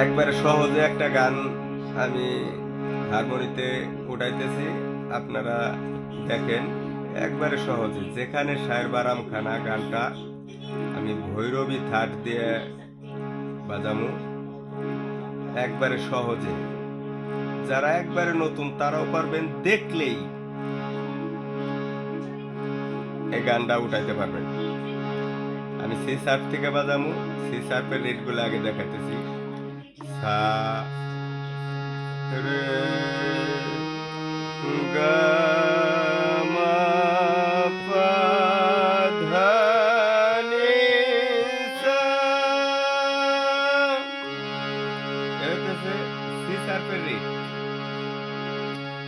একবারে সহজে একটা গান আমি হারমোনিতে উঠাইতেছি, আপনারা দেখেন। একবারে সহজে, যেখানে শায়ের বারাম খানা গানটা আমি ভৈরবী থাট দিয়ে বাজামু, একবারে সহজে। যারা একবারে নতুন তারাও পারবেন, দেখলেই এই গানটা উঠাইতে পারবেন। আমি সি শার্প থেকে বাজামু, সি শার্পের রেটগুলো আগে দেখাইতেছি। সা, রে, গা, মা, পা, ধা, নি, সা। এ হইতেছে সি শার্পের রেট।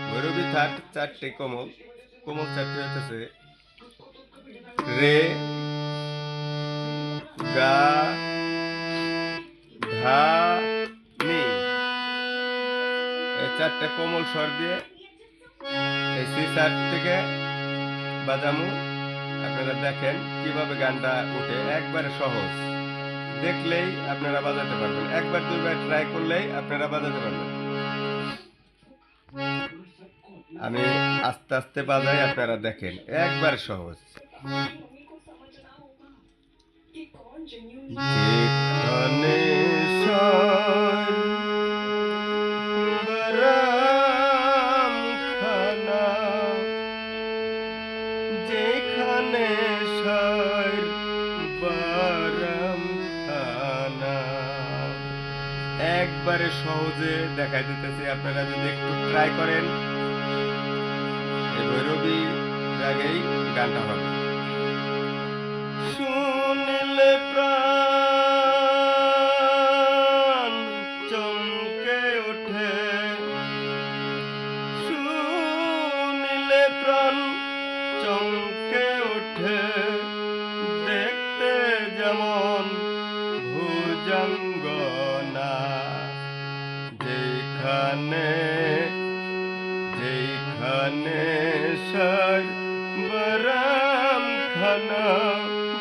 ভৈরবী থাট চারটে কোমল, কোমল চারটে হইতেছে রে, গা, ধা, নি। এই চারটে কোমল স্বর দিয়ে এই সি শার্প থেকে বাজামু। আপনারা দেখেন কিভাবে গানটা উঠে, একবারে সহজ। দেখলেই আপনারা বাজাতে পারবেন, একবার দুইবার ট্রাই করলেই আপনারা বাজাতে পারবেন। আমি আস্তে আস্তে বাজাই, আপনারা দেখেন, একবার সহজ। যেখানে বারাম খানা, যেখানে বারাম খানা, একবারে সহজে দেখাই দিতেছি। আপনারা যদি একটু ট্রাই করেন, এই ভৈরবী রাগেই গানটা হবে। শুনলে প্রাণ চমকে ওঠে, শুনলে প্রাণ চমকে ওঠে, দেখতে যেমন ভুজঙ্গনা। যেখানে যেখানে বারাম খানা,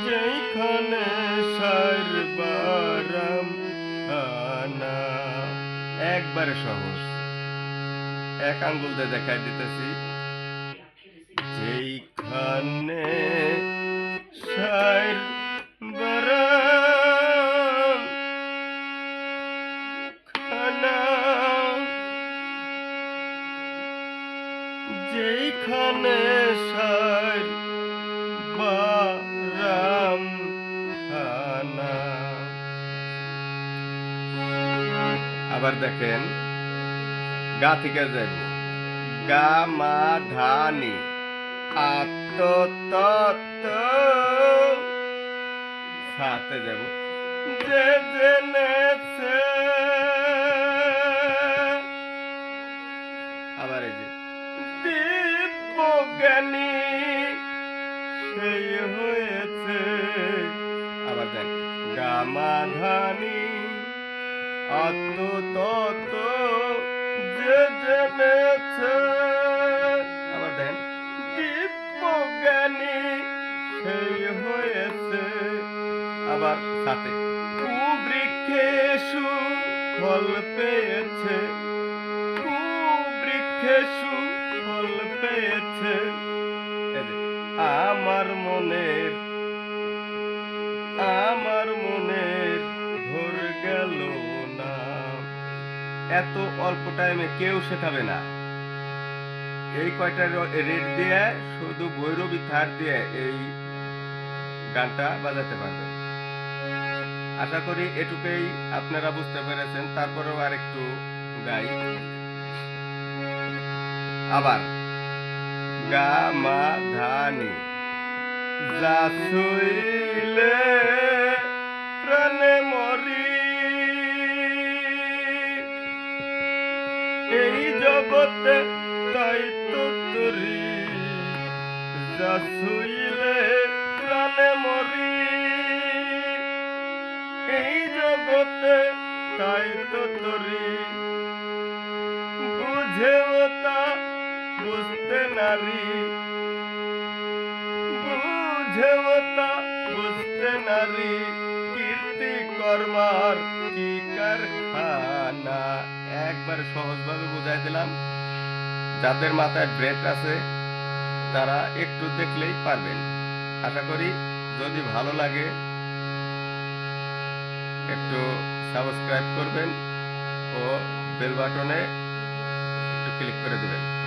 যেখানে বারাম খানা, একবারে সহজ। এক আঙ্গুল দিয়ে দেখাই দিতেছি। যেখানে বারাম খানা, যেখানে বারাম খানা। আবার দেখেন, গা থেকে যাব, গা, মা, ধা, নি, আত, তত, সাতে যাব, যে জেনেছে। আবার এই যে দিব্যজ্ঞানী সেই হয়েছে। আবার দেন, গা, মা, ধা, নি, আত, তত, যে জেনেছে। আবার দেন, দিব্যজ্ঞানী সেই হয়েছে। আবার সাথে, কুবৃক্ষেষু ফল পেয়েছে, কুবৃক্ষেষু ফল পেয়েছে। আমার মনের ভোর গেল না। এত অল্প টাইমে কেউ শেখাবে না। এই কয়টা রেট দিয়ে শুধু ভৈরবী থাট দিয়ে এই গানটা বাজাতে পারবেন। আশা করি এটুকুই আপনারা বুঝতে পেরেছেন। তারপরেও আরেকটু গাই। আবার গা, মা, ধা, নি, যা ছুঁইলে প্রাণে মরি, এই জগতে তাই তো তরি, যা ছুঁইলে প্রাণে মরি, এই জগতে তাই তো তরি। বুঝেও তা বুঝতে নারী, বুঝেও তা বুঝতে নারী, কীর্তি কর্মার কি কারখানা, একবার সহজভাবে বুঝাই দিলাম। যাদের মাথায় ব্রেন আছে তারা একটু দেখলেই পারবেন। আশা করি যদি ভালো লাগে একটু সাবস্ক্রাইব করবেন ও বেল বাটনে একটু ক্লিক করে দিবেন।